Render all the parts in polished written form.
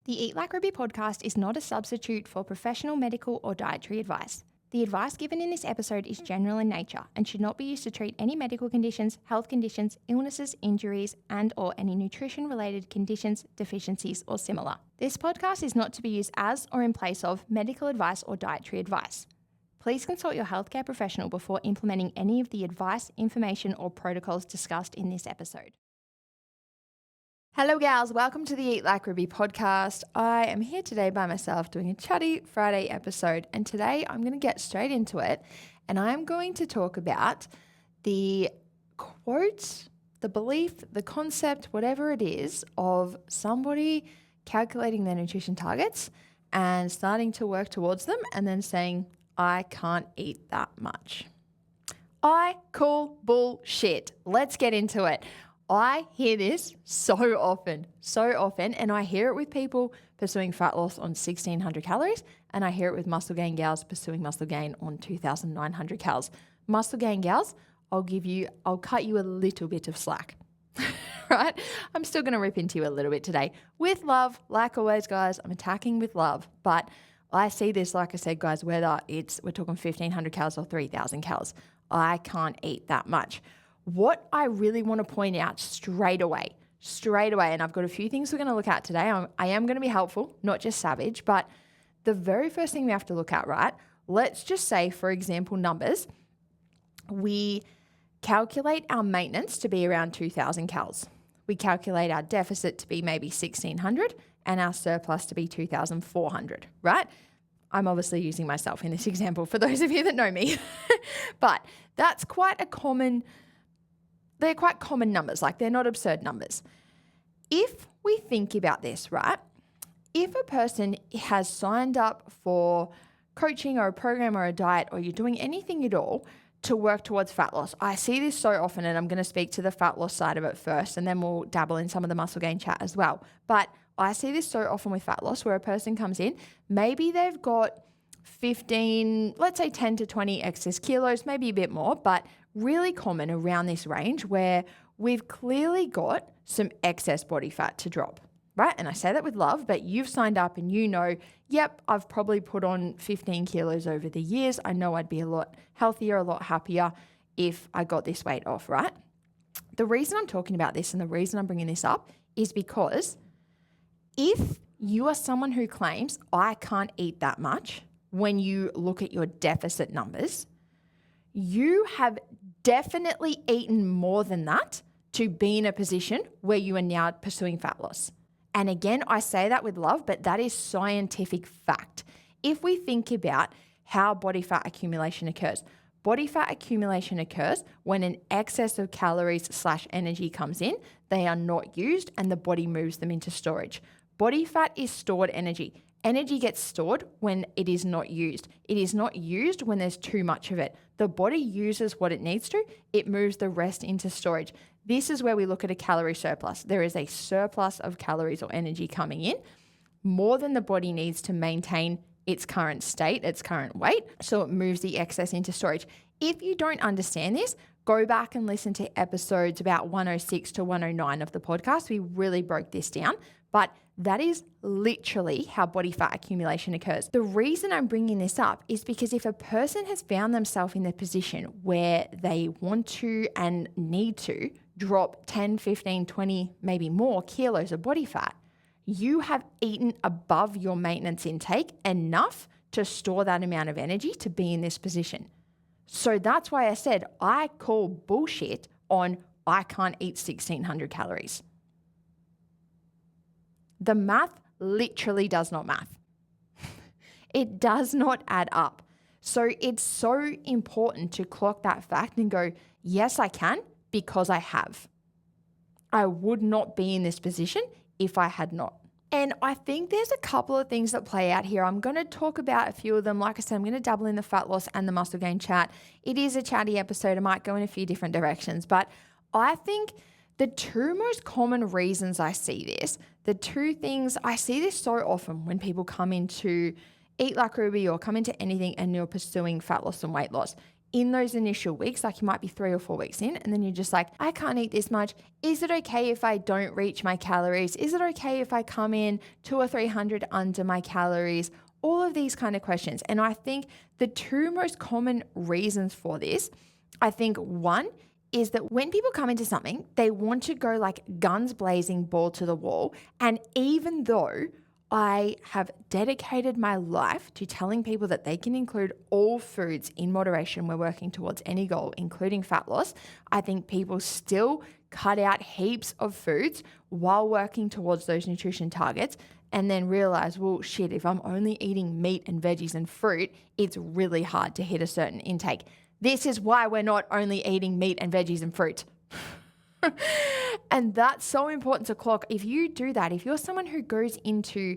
The Eat Like Ruby podcast is not a substitute for professional medical or dietary advice. The advice given in this episode is general in nature and should not be used to treat any medical conditions, health conditions, illnesses, injuries, and/or any nutrition-related conditions, deficiencies, or similar. This podcast is not to be used as or in place of medical advice or dietary advice. Please consult your healthcare professional before implementing any of the advice, information, or protocols discussed in this episode. Hello gals, welcome to the Eat Like Ruby podcast. I am here today by myself doing a chatty Friday episode, and today I'm going to get straight into it and I'm going to talk about the quote, the belief, the concept, whatever it is, of somebody calculating their nutrition targets and starting to work towards them and then saying, I can't eat that much. I call bullshit. Let's get into it. I hear this so often, and I hear it with people pursuing fat loss on 1,600 calories, and I hear it with muscle gain gals pursuing muscle gain on 2,900 calories. Muscle gain gals, I'll cut you a little bit of slack, right? I'm still going to rip into you a little bit today with love. Like always, guys, I'm attacking with love, but I see this, like I said, guys, whether we're talking 1,500 calories or 3,000 calories, I can't eat that much. What I really want to point out straight away, and I've got a few things we're going to look at today. I am going to be helpful, not just savage, but the very first thing we have to look at, right? Let's just say, for example, numbers. We calculate our maintenance to be around 2,000 calories. We calculate our deficit to be maybe 1,600 and our surplus to be 2,400, right? I'm obviously using myself in this example for those of you that know me, but that's quite a common. They're quite common numbers, like they're not absurd numbers. If we think about this, right, if a person has signed up for coaching or a program or a diet, or you're doing anything at all to work towards fat loss, I see this so often, and I'm going to speak to the fat loss side of it first, and then we'll dabble in some of the muscle gain chat as well. But I see this so often with fat loss where a person comes in, maybe they've got 15, let's say 10 to 20 excess kilos, maybe a bit more, but really common around this range where we've clearly got some excess body fat to drop, right? And I say that with love, but you've signed up and you know, yep, I've probably put on 15 kilos over the years. I know I'd be a lot healthier, a lot happier if I got this weight off, right? The reason I'm talking about this and the reason I'm bringing this up is because if you are someone who claims, I can't eat that much, when you look at your deficit numbers, you have definitely eaten more than that to be in a position where you are now pursuing fat loss. And again, I say that with love, but that is scientific fact. If we think about how body fat accumulation occurs when an excess of calories/energy comes in, they are not used and the body moves them into storage. Body fat is stored energy. Energy gets stored when it is not used. It is not used when there's too much of it. The body uses what it needs to. It moves the rest into storage. This is where we look at a calorie surplus. There is a surplus of calories or energy coming in, more than the body needs to maintain its current state, its current weight. So it moves the excess into storage. If you don't understand this, go back and listen to episodes about 106 to 109 of the podcast. We really broke this down, but that is literally how body fat accumulation occurs. The reason I'm bringing this up is because if a person has found themselves in the position where they want to and need to drop 10, 15, 20, maybe more kilos of body fat, you have eaten above your maintenance intake enough to store that amount of energy to be in this position. So that's why I said I call bullshit on I can't eat 1,600 calories. The math literally does not math. It does not add up. So it's so important to clock that fact and go, yes, I can, because I have. I would not be in this position if I had not. And I think there's a couple of things that play out here. I'm going to talk about a few of them. Like I said, I'm going to dabble in the fat loss and the muscle gain chat. It is a chatty episode. I might go in a few different directions, but I think the two most common reasons I see this, the two things, I see this so often when people come into Eat Like Ruby or come into anything and you're pursuing fat loss and weight loss, in those initial weeks, like you might be 3 or 4 weeks in, and then you're just like, I can't eat this much. Is it okay if I don't reach my calories? Is it okay if I come in 200 or 300 under my calories? All of these kind of questions. And I think the two most common reasons for this, I think one is that when people come into something, they want to go like guns blazing, ball to the wall. And even though I have dedicated my life to telling people that they can include all foods in moderation when working towards any goal, including fat loss, I think people still cut out heaps of foods while working towards those nutrition targets and then realize, well, shit, if I'm only eating meat and veggies and fruit, it's really hard to hit a certain intake. This is why we're not only eating meat and veggies and fruit. And that's so important to clock. If you do that, if you're someone who goes into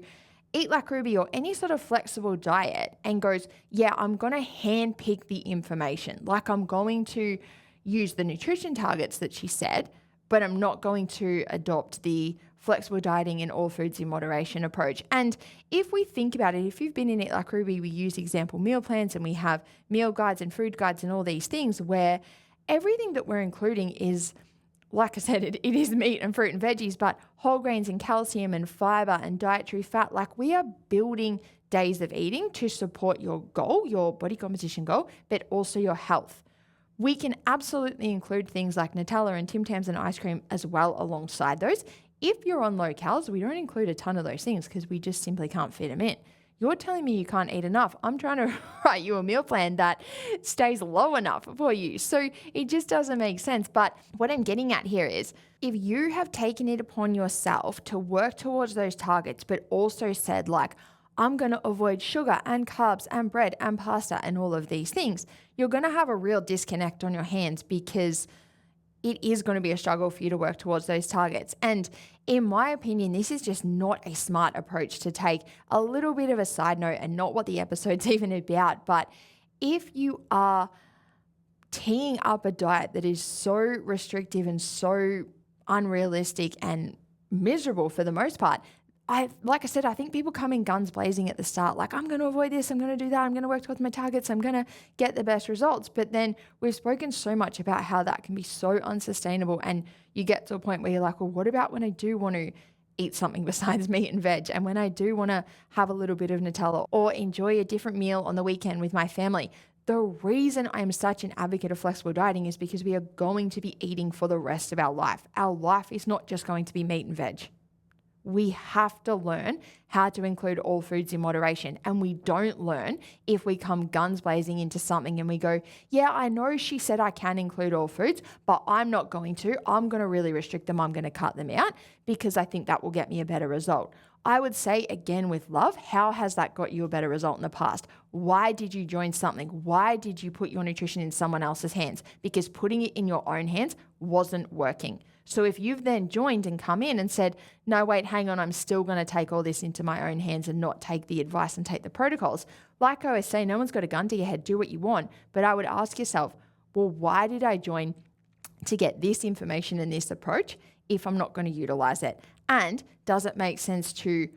Eat Like Ruby or any sort of flexible diet and goes, yeah, I'm going to hand pick the information. Like I'm going to use the nutrition targets that she said, but I'm not going to adopt the flexible dieting and all foods in moderation approach. And if we think about it, if you've been in Eat Like Ruby, we use example meal plans and we have meal guides and food guides and all these things where everything that we're including is, like I said, it is meat and fruit and veggies, but whole grains and calcium and fiber and dietary fat. Like we are building days of eating to support your goal, your body composition goal, but also your health. We can absolutely include things like Nutella and Tim Tams and ice cream as well alongside those. If you're on low calories, we don't include a ton of those things because we just simply can't fit them in. You're telling me you can't eat enough. I'm trying to write you a meal plan that stays low enough for you. So it just doesn't make sense. But what I'm getting at here is if you have taken it upon yourself to work towards those targets, but also said like, I'm going to avoid sugar and carbs and bread and pasta and all of these things, you're going to have a real disconnect on your hands because it is going to be a struggle for you to work towards those targets. And in my opinion, this is just not a smart approach to take. A little bit of a side note and not what the episode's even about, but if you are teeing up a diet that is so restrictive and so unrealistic and miserable for the most part, like I said, I think people come in guns blazing at the start, like I'm going to avoid this, I'm going to do that, I'm going to work towards my targets, I'm going to get the best results. But then we've spoken so much about how that can be so unsustainable. And you get to a point where you're like, well, what about when I do want to eat something besides meat and veg? And when I do want to have a little bit of Nutella or enjoy a different meal on the weekend with my family? The reason I'm such an advocate of flexible dieting is because we are going to be eating for the rest of our life. Our life is not just going to be meat and veg. We have to learn how to include all foods in moderation. And we don't learn if we come guns blazing into something and we go, yeah, I know she said I can include all foods, but I'm not going to. I'm going to really restrict them. I'm going to cut them out because I think that will get me a better result. I would say again with love, how has that got you a better result in the past? Why did you join something? Why did you put your nutrition in someone else's hands? Because putting it in your own hands wasn't working. So if you've then joined and come in and said, no, wait, hang on, I'm still going to take all this into my own hands and not take the advice and take the protocols. Like I always say, no one's got a gun to your head, do what you want. But I would ask yourself, well, why did I join to get this information and this approach if I'm not going to utilize it? And does it make sense to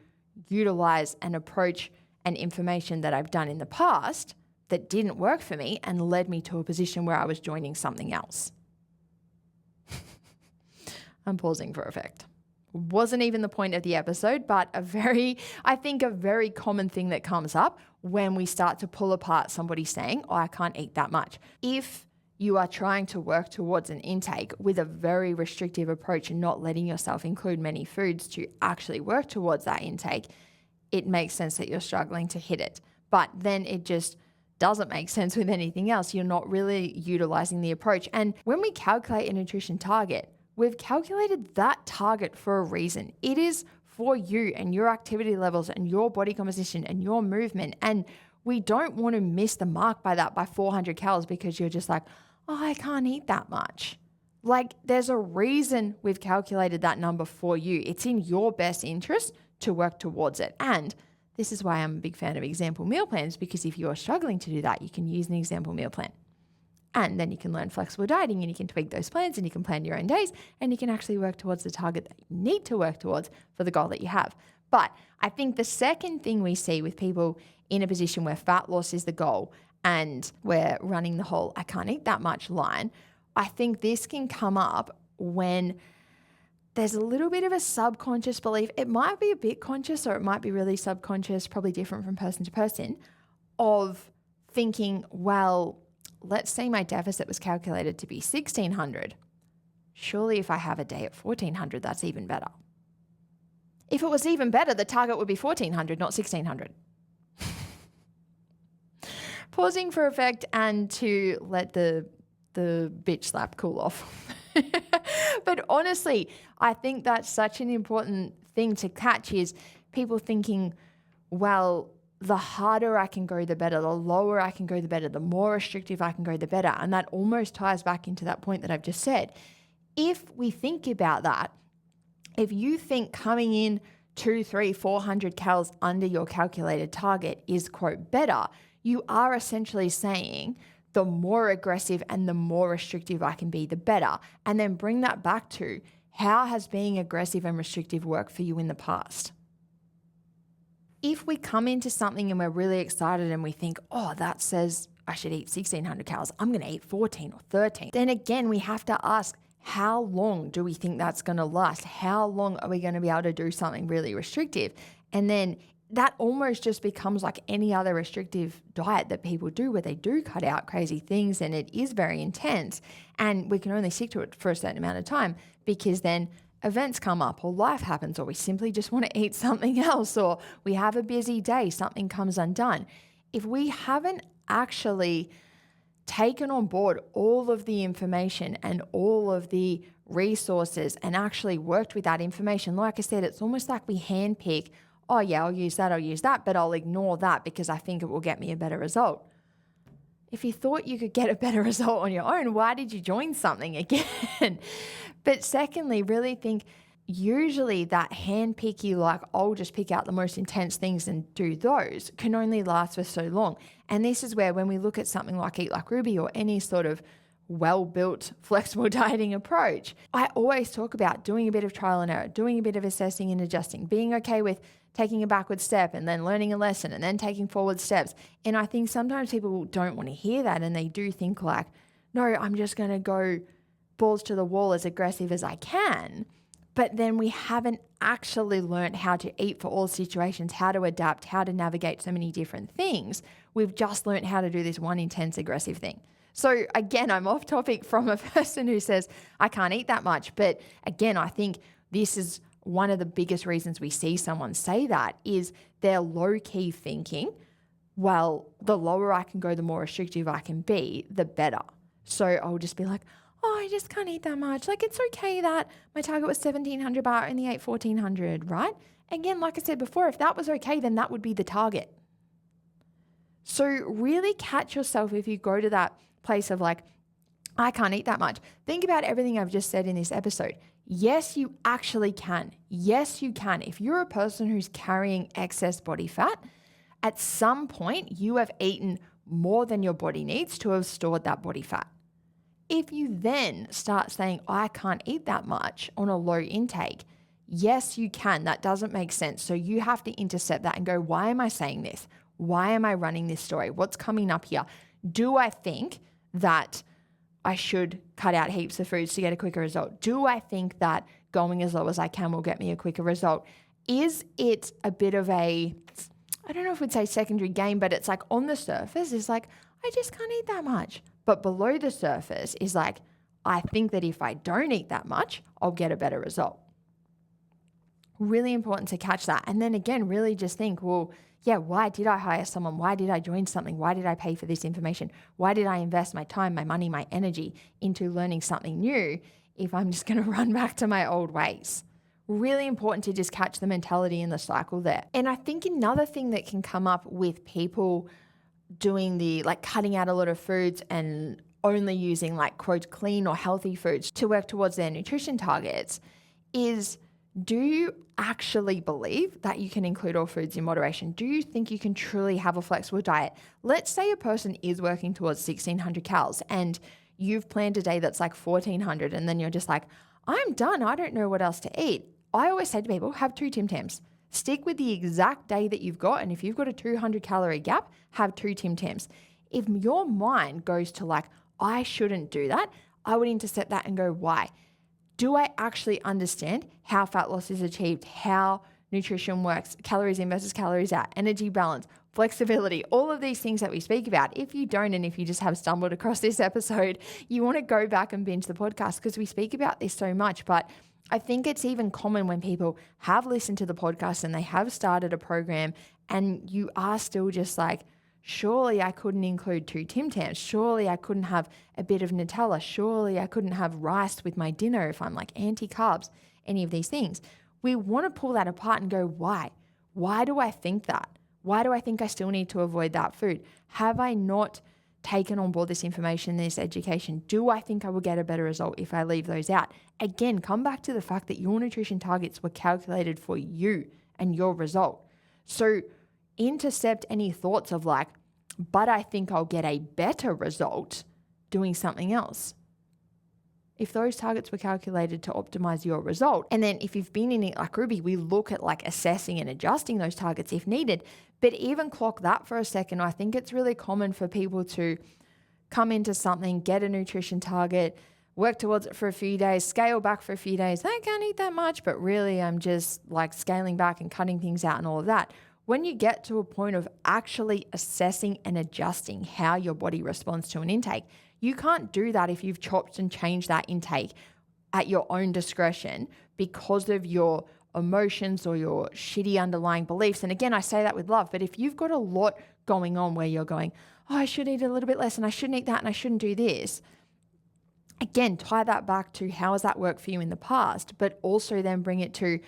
utilize an approach and information that I've done in the past that didn't work for me and led me to a position where I was joining something else? I'm pausing for effect. Wasn't even the point of the episode, but I think a very common thing that comes up when we start to pull apart somebody saying, oh, I can't eat that much. If you are trying to work towards an intake with a very restrictive approach and not letting yourself include many foods to actually work towards that intake, it makes sense that you're struggling to hit it. But then it just doesn't make sense with anything else. You're not really utilizing the approach. And when we calculate a nutrition target, we've calculated that target for a reason. It is for you and your activity levels and your body composition and your movement. And we don't want to miss the mark by 400 calories because you're just like, oh, I can't eat that much. Like there's a reason we've calculated that number for you. It's in your best interest to work towards it. And this is why I'm a big fan of example meal plans, because if you're struggling to do that, you can use an example meal plan. And then you can learn flexible dieting and you can tweak those plans and you can plan your own days and you can actually work towards the target that you need to work towards for the goal that you have. But I think the second thing we see with people in a position where fat loss is the goal and we're running the whole I can't eat that much line, I think this can come up when there's a little bit of a subconscious belief. It might be a bit conscious or it might be really subconscious, probably different from person to person, of thinking, well, let's say my deficit was calculated to be 1,600. Surely if I have a day at 1,400, that's even better. If it was even better, the target would be 1,400, not 1,600. Pausing for effect and to let the bitch slap cool off. But honestly, I think that's such an important thing to catch is people thinking, well, the harder I can go, the better. The lower I can go, the better. The more restrictive I can go, the better. And that almost ties back into that point that I've just said. If we think about that, if you think coming in 200, 300, 400 calories under your calculated target is, quote, better, you are essentially saying the more aggressive and the more restrictive I can be, the better. And then bring that back to how has being aggressive and restrictive worked for you in the past? If we come into something and we're really excited and we think, oh, that says I should eat 1,600 calories, I'm going to eat 14 or 13. Then again, we have to ask, how long do we think that's going to last? How long are we going to be able to do something really restrictive? And then that almost just becomes like any other restrictive diet that people do where they do cut out crazy things and it is very intense and we can only stick to it for a certain amount of time because then events come up or life happens or we simply just want to eat something else or we have a busy day, something comes undone. If we haven't actually taken on board all of the information and all of the resources and actually worked with that information, like I said, it's almost like we handpick, oh yeah, I'll use that, but I'll ignore that because I think it will get me a better result. If you thought you could get a better result on your own, why did you join something again? But secondly, really think usually that handpicky, like I'll just pick out the most intense things and do those, can only last for so long. And this is where when we look at something like Eat Like Ruby or any sort of well-built flexible dieting approach, I always talk about doing a bit of trial and error, doing a bit of assessing and adjusting, being okay with taking a backward step and then learning a lesson and then taking forward steps. And I think sometimes people don't want to hear that and they do think like, no, I'm just going to go balls to the wall as aggressive as I can. But then we haven't actually learned how to eat for all situations, how to adapt, how to navigate so many different things. We've just learned how to do this one intense aggressive thing. So again, I'm off topic from a person who says, I can't eat that much. But again, I think this is one of the biggest reasons we see someone say that is they're low-key thinking, well, the lower I can go, the more restrictive I can be, the better. So I'll just be like, oh, I just can't eat that much. Like, it's okay that my target was 1,700, but I only ate 1,400, right? Again, like I said before, if that was okay, then that would be the target. So really catch yourself if you go to that place of like, I can't eat that much. Think about everything I've just said in this episode. Yes, you actually can. Yes, you can. If you're a person who's carrying excess body fat, at some point you have eaten more than your body needs to have stored that body fat. If you then start saying, I can't eat that much on a low intake, yes, you can. That doesn't make sense. So you have to intercept that and go, why am I saying this? Why am I running this story? What's coming up here? Do I think that I should cut out heaps of foods to get a quicker result? Do I think that going as low as I can will get me a quicker result? Is it a bit of a, I don't know if we'd say secondary gain, but it's like on the surface, it's like, I just can't eat that much. But below the surface is like, I think that if I don't eat that much, I'll get a better result. Really important to catch that. And then again, really just think, well, yeah, why did I hire someone? Why did I join something? Why did I pay for this information? Why did I invest my time, my money, my energy into learning something new if I'm just going to run back to my old ways? Really important to just catch the mentality and the cycle there. And I think another thing that can come up with people doing the like cutting out a lot of foods and only using like quote clean or healthy foods to work towards their nutrition targets is, do you actually believe that you can include all foods in moderation? Do you think you can truly have a flexible diet? Let's say a person is working towards 1,600 calories and you've planned a day that's like 1,400 and then you're just like, I'm done. I don't know what else to eat. I always say to people, have 2 Tim Tams. Stick with the exact day that you've got. And if you've got a 200 calorie gap, have 2 Tim Tams. If your mind goes to like, I shouldn't do that, I would intercept that and go, why? Do I actually understand how fat loss is achieved, how nutrition works, calories in versus calories out, energy balance, flexibility, all of these things that we speak about? If you don't, and if you just have stumbled across this episode, you want to go back and binge the podcast because we speak about this so much. But I think it's even common when people have listened to the podcast and they have started a program and you are still just like, surely I couldn't include 2 Tim Tams. Surely I couldn't have a bit of Nutella. Surely I couldn't have rice with my dinner if I'm like anti-carbs, any of these things. We want to pull that apart and go, why? Why do I think that? Why do I think I still need to avoid that food? Have I not taken on board this information, this education? Do I think I will get a better result if I leave those out? Again, come back to the fact that your nutrition targets were calculated for you and your result. So intercept any thoughts of like, but I think I'll get a better result doing something else. If those targets were calculated to optimize your result, and then if you've been in Eat Like Ruby, we look at like assessing and adjusting those targets if needed. But even clock that for a second. I think it's really common for people to come into something, get a nutrition target, work towards it for a few days, scale back for a few days. I can't eat that much, but really I'm just like scaling back and cutting things out and all of that. When you get to a point of actually assessing and adjusting how your body responds to an intake, you can't do that if you've chopped and changed that intake at your own discretion because of your emotions or your shitty underlying beliefs. And again, I say that with love, but if you've got a lot going on where you're going, oh, I should eat a little bit less and I shouldn't eat that and I shouldn't do this. Again, tie that back to how has that worked for you in the past, but also then bring it to,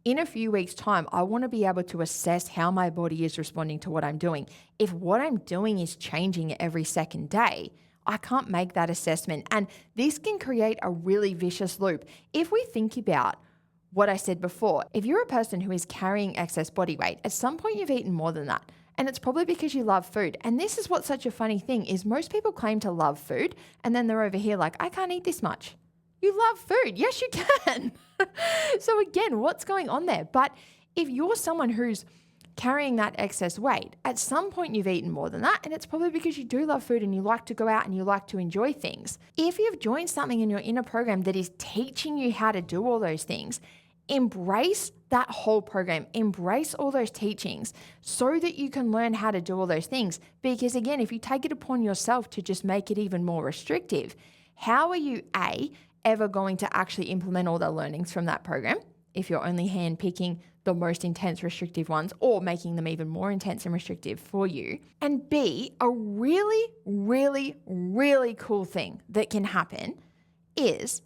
in a few weeks' time, I want to be able to assess how my body is responding to what I'm doing. If what I'm doing is changing every second day, I can't make that assessment. And this can create a really vicious loop. If we think about what I said before, if you're a person who is carrying excess body weight, at some point you've eaten more than that. And it's probably because you love food. And this is what's such a funny thing is most people claim to love food and then they're over here like, I can't eat this much. You love food. Yes, you can. So again, what's going on there? But if you're someone who's carrying that excess weight, at some point you've eaten more than that, and it's probably because you do love food and you like to go out and you like to enjoy things. If you've joined something and you're in a program that is teaching you how to do all those things, embrace that whole program, embrace all those teachings so that you can learn how to do all those things. Because again, if you take it upon yourself to just make it even more restrictive, how are you ever going to actually implement all the learnings from that program if you're only handpicking the most intense restrictive ones or making them even more intense and restrictive for you? And B, a really, really, really cool thing that can happen is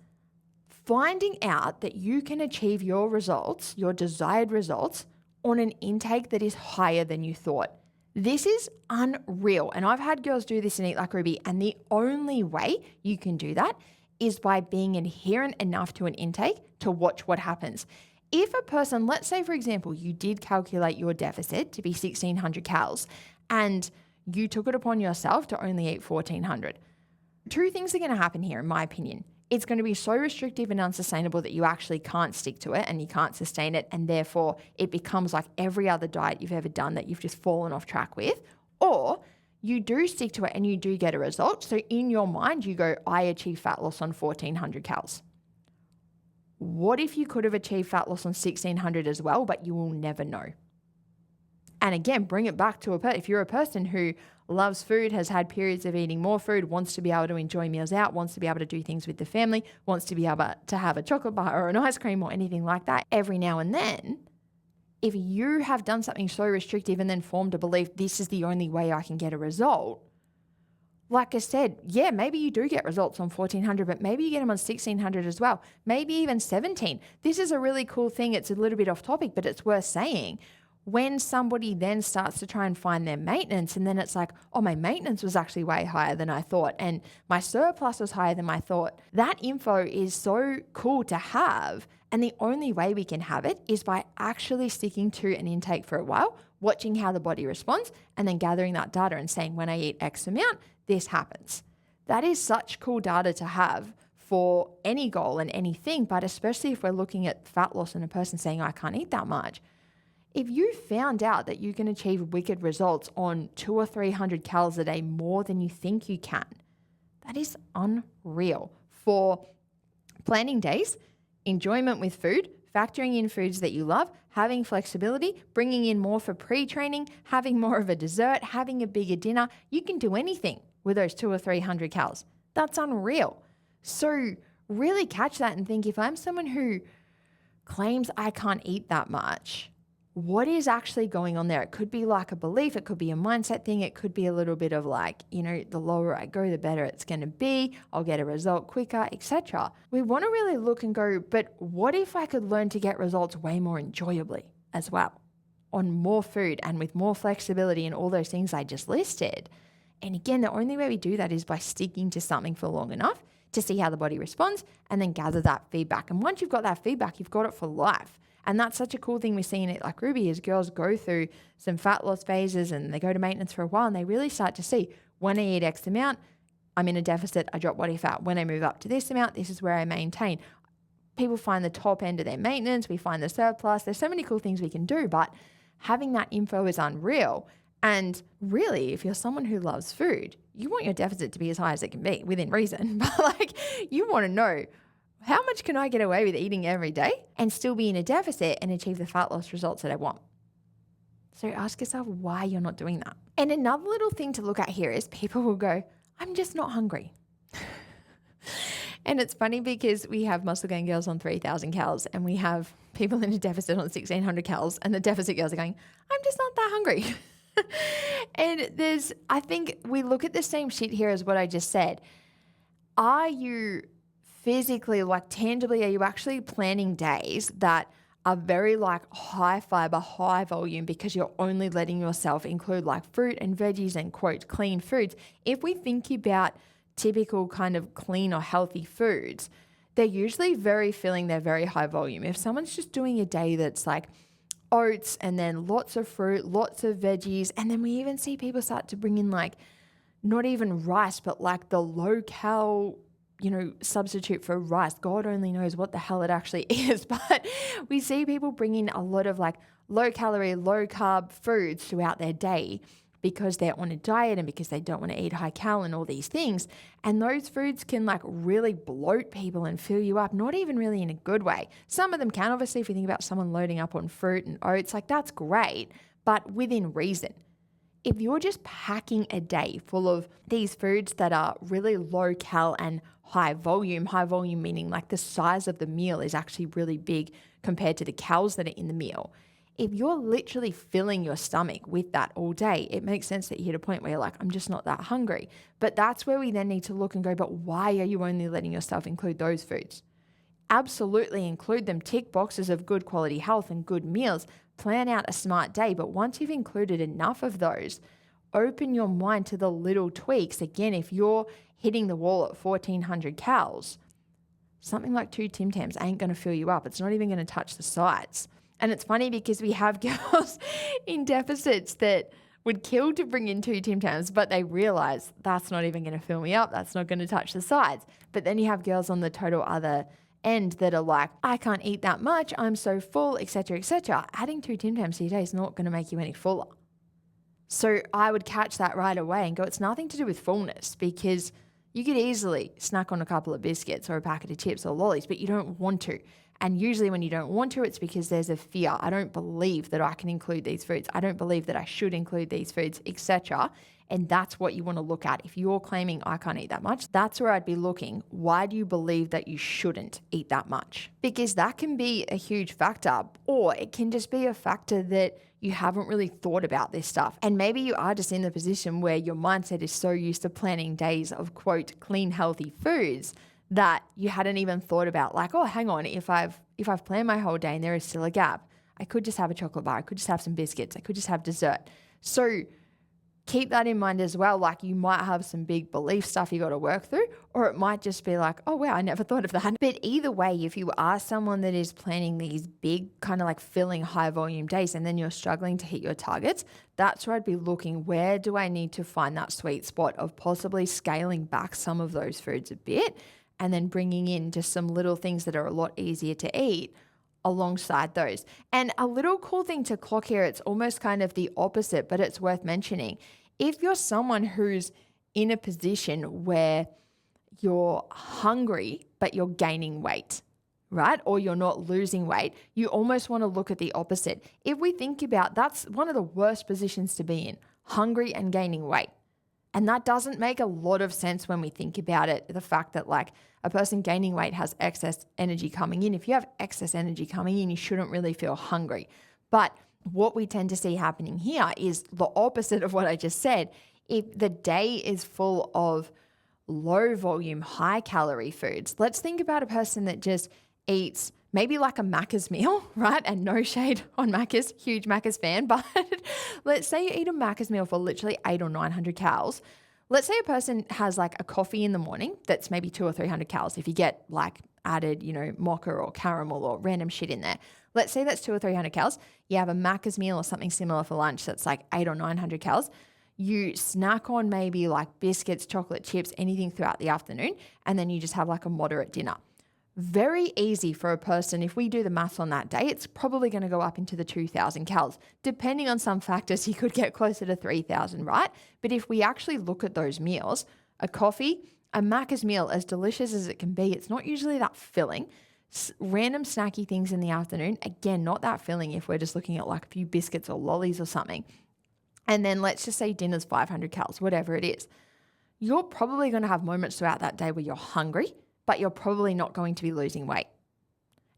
finding out that you can achieve your results, your desired results, on an intake that is higher than you thought. This is unreal. And I've had girls do this in Eat Like Ruby, and the only way you can do that is by being adherent enough to an intake to watch what happens. If a person, let's say for example, you did calculate your deficit to be 1,600 calories and you took it upon yourself to only eat 1,400, two things are going to happen here in my opinion. It's going to be so restrictive and unsustainable that you actually can't stick to it and you can't sustain it, and therefore it becomes like every other diet you've ever done that you've just fallen off track with. Or you do stick to it and you do get a result. So in your mind, you go, I achieved fat loss on 1,400 calories. What if you could have achieved fat loss on 1,600 as well, but you will never know? And again, bring it back to if you're a person who loves food, has had periods of eating more food, wants to be able to enjoy meals out, wants to be able to do things with the family, wants to be able to have a chocolate bar or an ice cream or anything like that every now and then, if you have done something so restrictive and then formed a belief, this is the only way I can get a result, like I said, yeah, maybe you do get results on 1,400, but maybe you get them on 1,600 as well, maybe even 17. This is a really cool thing. It's a little bit off topic, but it's worth saying. When somebody then starts to try and find their maintenance, and then it's like, oh, my maintenance was actually way higher than I thought, and my surplus was higher than I thought. That info is so cool to have. And the only way we can have it is by actually sticking to an intake for a while, watching how the body responds, and then gathering that data and saying, when I eat X amount, this happens. That is such cool data to have for any goal and anything, but especially if we're looking at fat loss and a person saying, I can't eat that much. If you found out that you can achieve wicked results on 200 or 300 calories a day more than you think you can, that is unreal for planning days, enjoyment with food, factoring in foods that you love, having flexibility, bringing in more for pre-training, having more of a dessert, having a bigger dinner. You can do anything with those 200 or 300 calories. That's unreal. So really catch that and think, if I'm someone who claims I can't eat that much, what is actually going on there? It could be like a belief, it could be a mindset thing, it could be a little bit of like, the lower I go, the better it's going to be, I'll get a result quicker, etc. We want to really look and go, but what if I could learn to get results way more enjoyably as well, on more food and with more flexibility and all those things I just listed? And again, the only way we do that is by sticking to something for long enough to see how the body responds and then gather that feedback. And once you've got that feedback, you've got it for life. And that's such a cool thing we see in it like Ruby, is girls go through some fat loss phases and they go to maintenance for a while and they really start to see, when I eat X amount, I'm in a deficit, I drop body fat. When I move up to this amount, this is where I maintain. People find the top end of their maintenance, we find the surplus. There's so many cool things we can do, but having that info is unreal. And really, if you're someone who loves food, you want your deficit to be as high as it can be within reason. But you want to know, how much can I get away with eating every day and still be in a deficit and achieve the fat loss results that I want? So ask yourself why you're not doing that. And another little thing to look at here is people will go, I'm just not hungry. And it's funny because we have muscle gain girls on 3,000 calories and we have people in a deficit on 1,600 calories, and the deficit girls are going, I'm just not that hungry. And I think we look at the same shit here as what I just said. Are you physically, tangibly, are you actually planning days that are very high fiber, high volume, because you're only letting yourself include fruit and veggies and quote clean foods? If we think about typical kind of clean or healthy foods, they're usually very filling, they're very high volume. If someone's just doing a day that's oats and then lots of fruit, lots of veggies, and then we even see people start to bring in not even rice, but the low cal, substitute for rice. God only knows what the hell it actually is. But we see people bring in a lot of low calorie, low carb foods throughout their day because they're on a diet and because they don't want to eat high cal and all these things. And those foods can really bloat people and fill you up, not even really in a good way. Some of them can, obviously, if you think about someone loading up on fruit and oats, that's great, but within reason. If you're just packing a day full of these foods that are really low cal and high volume meaning the size of the meal is actually really big compared to the calories that are in the meal. If you're literally filling your stomach with that all day, it makes sense that you hit a point where you're I'm just not that hungry. But that's where we then need to look and go, but why are you only letting yourself include those foods? Absolutely include them. Tick boxes of good quality health and good meals. Plan out a smart day. But once you've included enough of those, open your mind to the little tweaks. Again, if you're hitting the wall at 1,400 calories, something like 2 Tim Tams ain't going to fill you up. It's not even going to touch the sides. And it's funny because we have girls in deficits that would kill to bring in 2 Tim Tams, but they realize that's not even going to fill me up. That's not going to touch the sides. But then you have girls on the total other end that are I can't eat that much. I'm so full, etc., etc. Adding 2 Tim Tams to your day is not going to make you any fuller. So I would catch that right away and go, it's nothing to do with fullness, because you could easily snack on a couple of biscuits or a packet of chips or lollies, but you don't want to. And usually when you don't want to, it's because there's a fear. I don't believe that I can include these foods. I don't believe that I should include these foods, etc. And that's what you want to look at. If you're claiming I can't eat that much, that's where I'd be looking. Why do you believe that you shouldn't eat that much? Because that can be a huge factor, or it can just be a factor that you haven't really thought about this stuff. And maybe you are just in the position where your mindset is so used to planning days of quote clean, healthy foods that you hadn't even thought about oh, hang on, if I've planned my whole day and there is still a gap, I could just have a chocolate bar, I could just have some biscuits, I could just have dessert. So keep that in mind as well. You might have some big belief stuff you got to work through, or it might just be oh wow, I never thought of that. But either way, if you are someone that is planning these big kind of filling high volume days and then you're struggling to hit your targets, that's where I'd be looking, where do I need to find that sweet spot of possibly scaling back some of those foods a bit and then bringing in just some little things that are a lot easier to eat alongside those. And a little cool thing to clock here, it's almost kind of the opposite, but it's worth mentioning. If you're someone who's in a position where you're hungry, but you're gaining weight, right? Or you're not losing weight, you almost want to look at the opposite. If we think about, that's one of the worst positions to be in, hungry and gaining weight. And that doesn't make a lot of sense when we think about it. The fact that like a person gaining weight has excess energy coming in. If you have excess energy coming in, you shouldn't really feel hungry. But what we tend to see happening here is the opposite of what I just said. If the day is full of low volume, high calorie foods, let's think about a person that just eats maybe like a Macca's meal, right? And no shade on Macca's, huge Macca's fan, but let's say you eat a Macca's meal for literally 800 or 900 calories. Let's say a person has like a coffee in the morning that's maybe 200 or 300 calories. If you get like added, mocha or caramel or random shit in there, let's say that's 200 or 300 calories. You have a Macca's meal or something similar for lunch that's like 800 or 900 calories. You snack on maybe like biscuits, chocolate chips, anything throughout the afternoon, and then you just have like a moderate dinner. Very easy for a person, if we do the maths on that day, it's probably going to go up into the 2,000 calories. Depending on some factors, you could get closer to 3,000, right? But if we actually look at those meals, a coffee, a Macca's meal, as delicious as it can be, it's not usually that filling. Random snacky things in the afternoon, again, not that filling if we're just looking at like a few biscuits or lollies or something. And then let's just say dinner's 500 calories, whatever it is. You're probably going to have moments throughout that day where you're hungry, but you're probably not going to be losing weight.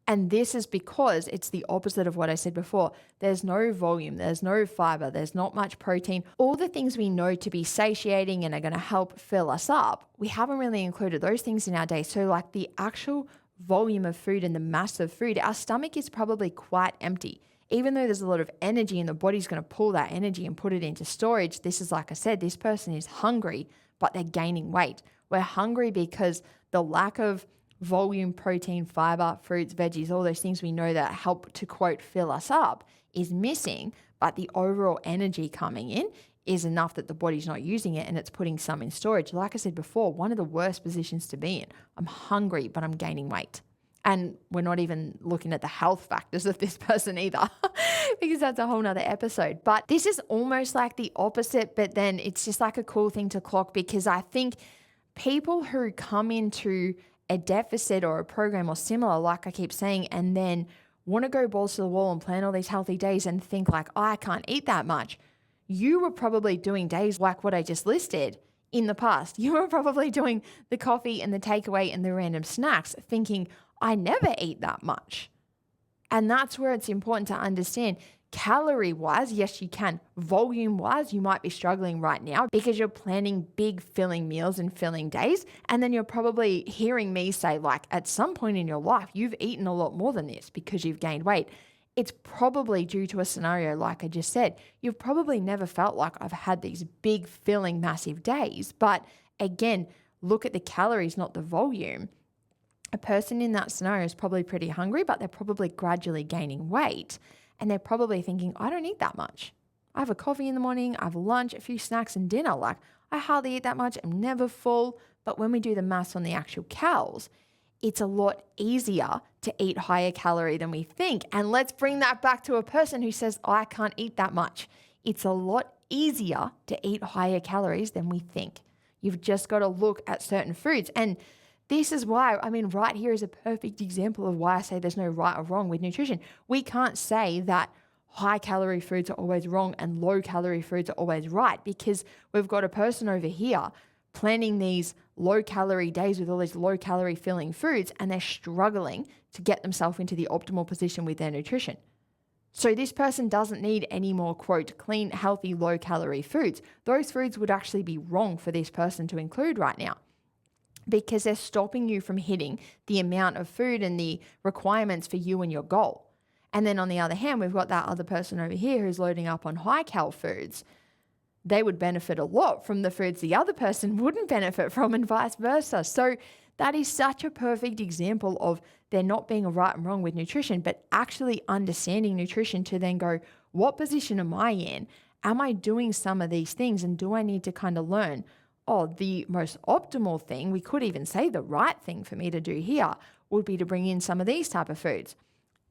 And this is because it's the opposite of what I said before. There's no volume, there's no fiber, there's not much protein. All the things we know to be satiating and are going to help fill us up, we haven't really included those things in our day. So like the actual volume of food and the mass of food, our stomach is probably quite empty. Even though there's a lot of energy and the body's going to pull that energy and put it into storage, this is like I said, this person is hungry, but they're gaining weight. We're hungry because the lack of volume, protein, fiber, fruits, veggies, all those things we know that help to quote fill us up is missing, but the overall energy coming in is enough that the body's not using it and it's putting some in storage. Like I said before, one of the worst positions to be in. I'm hungry, but I'm gaining weight. And we're not even looking at the health factors of this person either, because that's a whole nother episode. But this is almost like the opposite, but then it's just like a cool thing to clock, because I think people who come into a deficit or a program or similar, like I keep saying, and then want to go balls to the wall and plan all these healthy days and think like, oh, I can't eat that much. You were probably doing days like what I just listed in the past. You were probably doing the coffee and the takeaway and the random snacks thinking, I never eat that much. And that's where it's important to understand. Calorie-wise, yes, you can. Volume-wise, you might be struggling right now because you're planning big filling meals and filling days. And then you're probably hearing me say, like, at some point in your life, you've eaten a lot more than this because you've gained weight. It's probably due to a scenario like I just said. You've probably never felt like I've had these big filling massive days. But again, look at the calories, not the volume. A person in that scenario is probably pretty hungry, but they're probably gradually gaining weight. And they're probably thinking, I don't eat that much. I have a coffee in the morning, I have lunch, a few snacks and dinner. Like, I hardly eat that much. I'm never full. But when we do the maths on the actual calories, it's a lot easier to eat higher calorie than we think. And let's bring that back to a person who says, I can't eat that much. It's a lot easier to eat higher calories than we think. You've just got to look at certain foods. And this is why, right here is a perfect example of why I say there's no right or wrong with nutrition. We can't say that high calorie foods are always wrong and low calorie foods are always right, because we've got a person over here planning these low calorie days with all these low calorie filling foods, and they're struggling to get themselves into the optimal position with their nutrition. So this person doesn't need any more, quote, clean, healthy, low calorie foods. Those foods would actually be wrong for this person to include right now, because they're stopping you from hitting the amount of food and the requirements for you and your goal. And then on the other hand, we've got that other person over here who's loading up on high cal foods. They would benefit a lot from the foods the other person wouldn't benefit from, and vice versa. So that is such a perfect example of there not being a right and wrong with nutrition, but actually understanding nutrition to then go, what position am I in? Am I doing some of these things? And do I need to kind of learn, the most optimal thing, we could even say the right thing for me to do here would be to bring in some of these type of foods.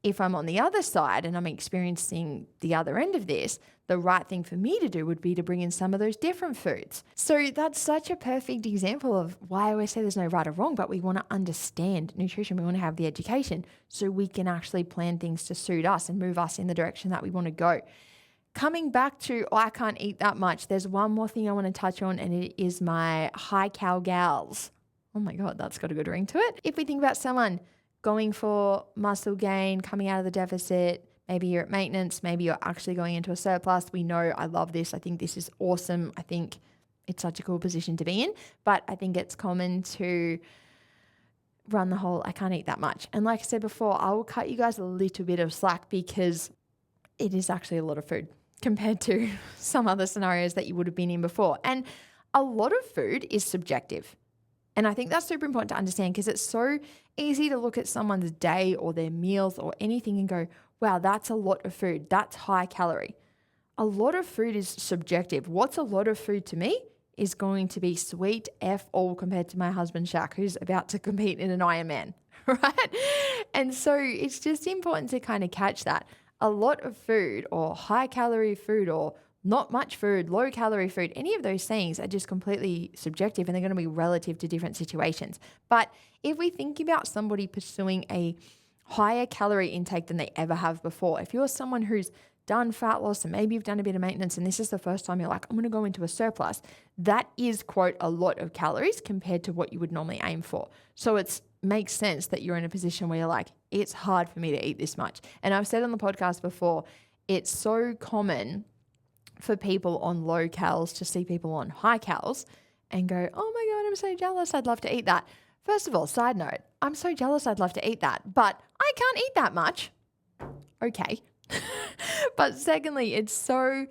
If I'm on the other side and I'm experiencing the other end of this, the right thing for me to do would be to bring in some of those different foods. So that's such a perfect example of why I always say there's no right or wrong, but we want to understand nutrition. We want to have the education so we can actually plan things to suit us and move us in the direction that we want to go. Coming back to, I can't eat that much, there's one more thing I want to touch on, and it is my high cal gals. Oh my God, that's got a good ring to it. If we think about someone going for muscle gain, coming out of the deficit, maybe you're at maintenance, maybe you're actually going into a surplus. We know I love this. I think this is awesome. I think it's such a cool position to be in, but I think it's common to run the whole, I can't eat that much. And like I said before, I will cut you guys a little bit of slack because it is actually a lot of food compared to some other scenarios that you would have been in before. And a lot of food is subjective. And I think that's super important to understand because it's so easy to look at someone's day or their meals or anything and go, wow, that's a lot of food. That's high calorie. A lot of food is subjective. What's a lot of food to me is going to be sweet F all compared to my husband, Shaq, who's about to compete in an Ironman, right? And so it's just important to kind of catch that. A lot of food or high calorie food or not much food, low calorie food, any of those things are just completely subjective and they're going to be relative to different situations. But if we think about somebody pursuing a higher calorie intake than they ever have before, if you're someone who's done fat loss and maybe you've done a bit of maintenance and this is the first time you're like, I'm going to go into a surplus, that is, quote, a lot of calories compared to what you would normally aim for. So it makes sense that you're in a position where you're like, it's hard for me to eat this much. And I've said on the podcast before, it's so common for people on low calories to see people on high calories and go, oh my God, I'm so jealous. I'd love to eat that. First of all, side note, I'm so jealous. I'd love to eat that, but I can't eat that much. Okay. But secondly, it's so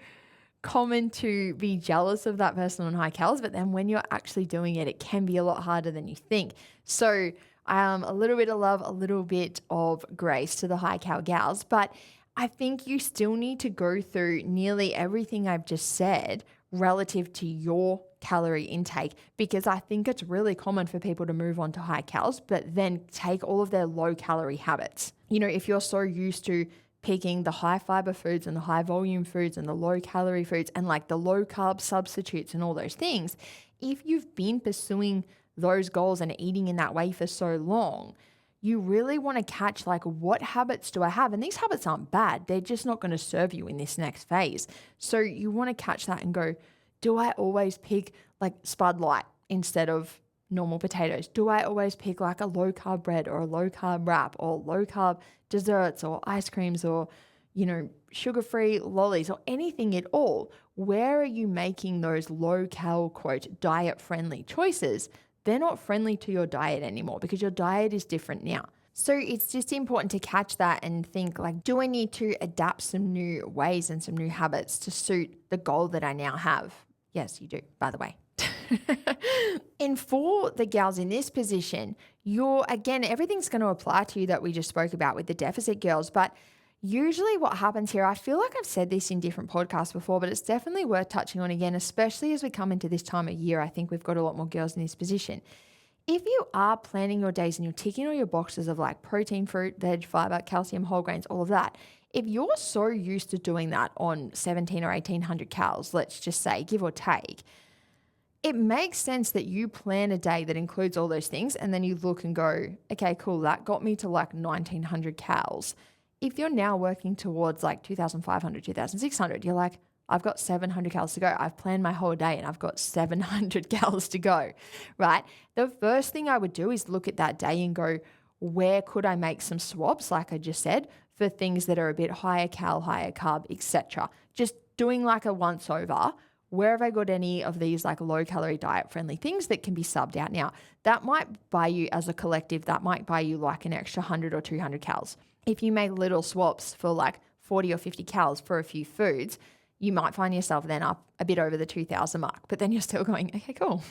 common to be jealous of that person on high calories, but then when you're actually doing it, it can be a lot harder than you think. So a little bit of love, a little bit of grace to the high cal gals, but I think you still need to go through nearly everything I've just said relative to your calorie intake, because I think it's really common for people to move on to high calories, but then take all of their low calorie habits. You know, if you're so used to picking the high fiber foods and the high volume foods and the low calorie foods and like the low carb substitutes and all those things, if you've been pursuing those goals and eating in that way for so long, you really want to catch like, what habits do I have? And these habits aren't bad. They're just not going to serve you in this next phase. So you want to catch that and go, do I always pick like Spud Light instead of normal potatoes? Do I always pick like a low carb bread or a low carb wrap or low carb desserts or ice creams or, you know, sugar-free lollies or anything at all? Where are you making those low cal, quote, diet friendly choices? They're not friendly to your diet anymore because your diet is different now. So it's just important to catch that and think like, do I need to adapt some new ways and some new habits to suit the goal that I now have? Yes, you do, by the way. And for the gals in this position, again, everything's going to apply to you that we just spoke about with the deficit girls. But usually what happens here, I feel like I've said this in different podcasts before, but it's definitely worth touching on again, especially as we come into this time of year. I think we've got a lot more girls in this position. If you are planning your days and you're ticking all your boxes of like protein, fruit, veg, fiber, calcium, whole grains, all of that, if you're so used to doing that on 17 or 1800 calories, let's just say, give or take, it makes sense that you plan a day that includes all those things and then you look and go, okay, cool, that got me to like 1900 calories. If you're now working towards like 2500, 2600, you're like, I've got 700 calories to go. I've planned my whole day and I've got 700 calories to go, right? The first thing I would do is look at that day and go, where could I make some swaps, like I just said, for things that are a bit higher cal, higher carb, etc. Just doing like a once over. Where have I got any of these like low calorie diet friendly things that can be subbed out now? That might buy you as a collective, that might buy you like an extra 100 or 200 calories. If you make little swaps for like 40 or 50 calories for a few foods, you might find yourself then up a bit over the 2000 mark, but then you're still going, okay, cool.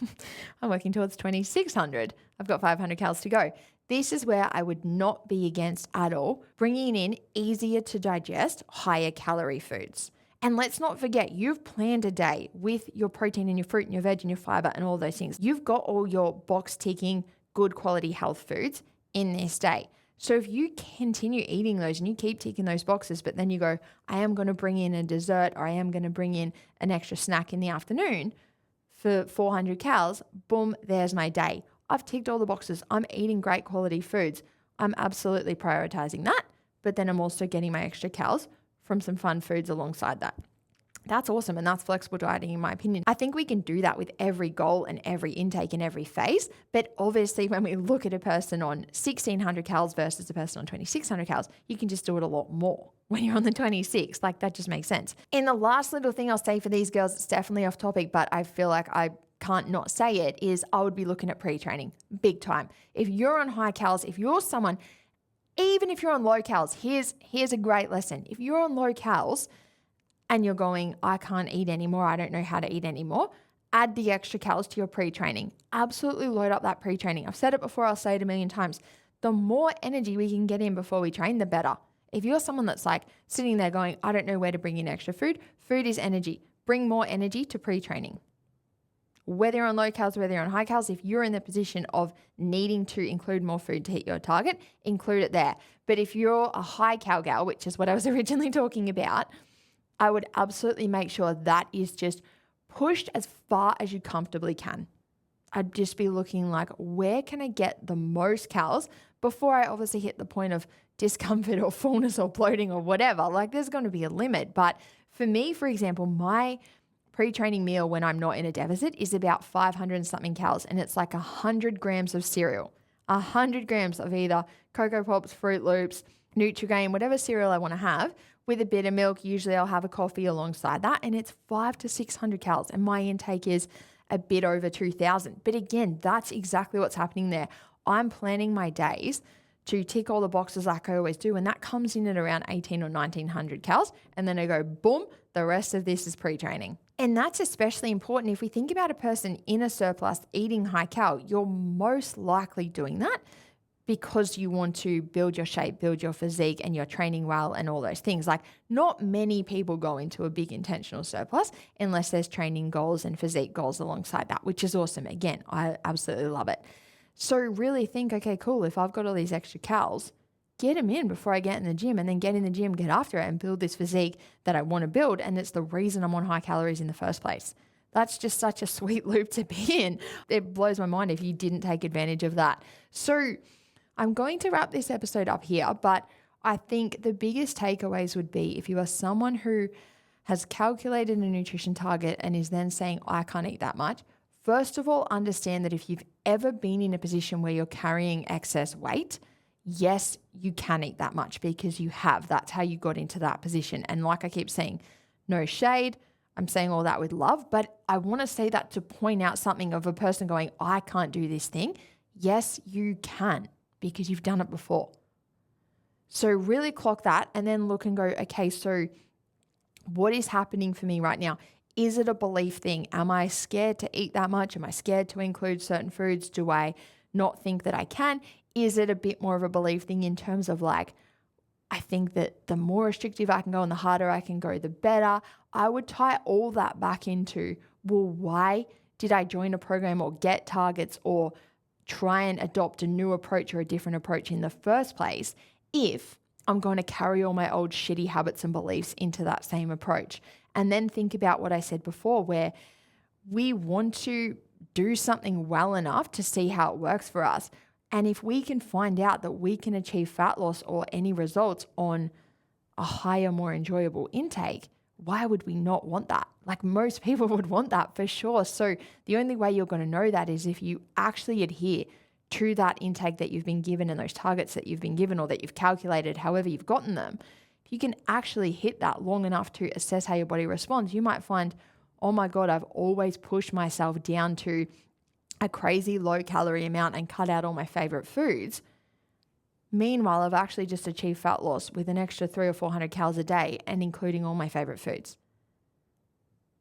I'm working towards 2600. I've got 500 calories to go. This is where I would not be against at all bringing in easier to digest, higher calorie foods. And let's not forget, you've planned a day with your protein and your fruit and your veg and your fiber and all those things. You've got all your box ticking, good quality health foods in this day. So if you continue eating those and you keep ticking those boxes, but then you go, I am going to bring in a dessert or I am going to bring in an extra snack in the afternoon for 400 calories, boom, there's my day. I've ticked all the boxes. I'm eating great quality foods. I'm absolutely prioritizing that, but then I'm also getting my extra calories from some fun foods alongside that. That's awesome. And that's flexible dieting, in my opinion. I think we can do that with every goal and every intake and every phase. But obviously, when we look at a person on 1600 calories versus a person on 2600 calories, you can just do it a lot more when you're on the 26. Like, that just makes sense. And the last little thing I'll say for these girls, it's definitely off topic, but I feel like I can't not say it, is I would be looking at pre-training big time. If you're on high calories, if you're someone, even if you're on low calories, here's a great lesson. If you're on low calories, and you're going, I can't eat anymore, I don't know how to eat anymore, add the extra calories to your pre-training. Absolutely load up that pre-training. I've said it before, I'll say it a million times. The more energy we can get in before we train, the better. If you're someone that's like sitting there going, I don't know where to bring in extra food, food is energy. Bring more energy to pre-training. Whether you're on low calories, whether you're on high calories, if you're in the position of needing to include more food to hit your target, include it there. But if you're a high cal gal, which is what I was originally talking about, I would absolutely make sure that is just pushed as far as you comfortably can. I'd just be looking like, where can I get the most calories before I obviously hit the point of discomfort or fullness or bloating or whatever. Like, there's going to be a limit. But for me, for example, my pre-training meal when I'm not in a deficit is about 500 and something calories, and it's like 100 grams of cereal, 100 grams of either Cocoa Pops, Fruit Loops, Nutri-Grain, whatever cereal I want to have, with a bit of milk. Usually I'll have a coffee alongside that, and it's 500 to 600 calories, and my intake is a bit over 2,000. But again, that's exactly what's happening there. I'm planning my days to tick all the boxes like I always do, and that comes in at around 18 or 1900 calories, and then I go, boom, the rest of this is pre-training. And that's especially important if we think about a person in a surplus eating high cal. You're most likely doing that because you want to build your shape, build your physique, and you're training well and all those things. Like, not many people go into a big intentional surplus unless there's training goals and physique goals alongside that, which is awesome. Again, I absolutely love it. So really think, okay, cool, if I've got all these extra calories, get them in before I get in the gym, and then get in the gym, get after it, and build this physique that I want to build. And it's the reason I'm on high calories in the first place. That's just such a sweet loop to be in. It blows my mind if you didn't take advantage of that. So I'm going to wrap this episode up here, but I think the biggest takeaways would be, if you are someone who has calculated a nutrition target and is then saying, I can't eat that much, first of all, understand that if you've ever been in a position where you're carrying excess weight, yes, you can eat that much because you have. That's how you got into that position. And like I keep saying, no shade. I'm saying all that with love, but I want to say that to point out something of a person going, I can't do this thing. Yes, you can, because you've done it before. So really clock that and then look and go, okay, so what is happening for me right now? Is it a belief thing? Am I scared to eat that much? Am I scared to include certain foods? Do I not think that I can? Is it a bit more of a belief thing in terms of like, I think that the more restrictive I can go and the harder I can go, the better? I would tie all that back into, well, why did I join a program or get targets or try and adopt a new approach or a different approach in the first place if I'm going to carry all my old shitty habits and beliefs into that same approach? And then think about what I said before, where we want to do something well enough to see how it works for us. And if we can find out that we can achieve fat loss or any results on a higher, more enjoyable intake, why would we not want that? Like, most people would want that for sure. So the only way you're going to know that is if you actually adhere to that intake that you've been given and those targets that you've been given or that you've calculated, however you've gotten them. If you can actually hit that long enough to assess how your body responds, you might find, oh my God, I've always pushed myself down to a crazy low calorie amount and cut out all my favorite foods. Meanwhile, I've actually just achieved fat loss with an extra 300 or 400 calories a day and including all my favorite foods.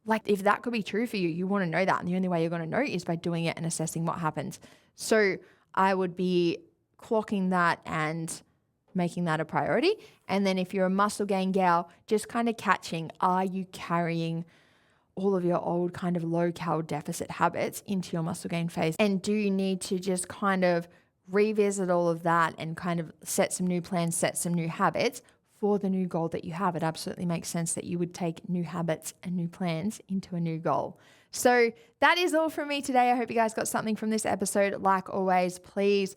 Like, if that could be true for you, you want to know that. And the only way you're going to know is by doing it and assessing what happens. So I would be clocking that and making that a priority. And then if you're a muscle gain gal, just kind of catching, are you carrying all of your old kind of low cal deficit habits into your muscle gain phase? And do you need to just kind of revisit all of that and kind of set some new plans, set some new habits for the new goal that you have. It absolutely makes sense that you would take new habits and new plans into a new goal. So that is all from me today. I hope you guys got something from this episode. Like always, please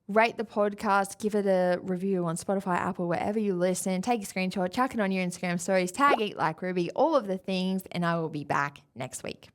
rate the podcast, give it a review on Spotify, Apple, wherever you listen. Take a screenshot, chuck it on your Instagram stories, tag Eat Like Ruby, all of the things, and I will be back next week.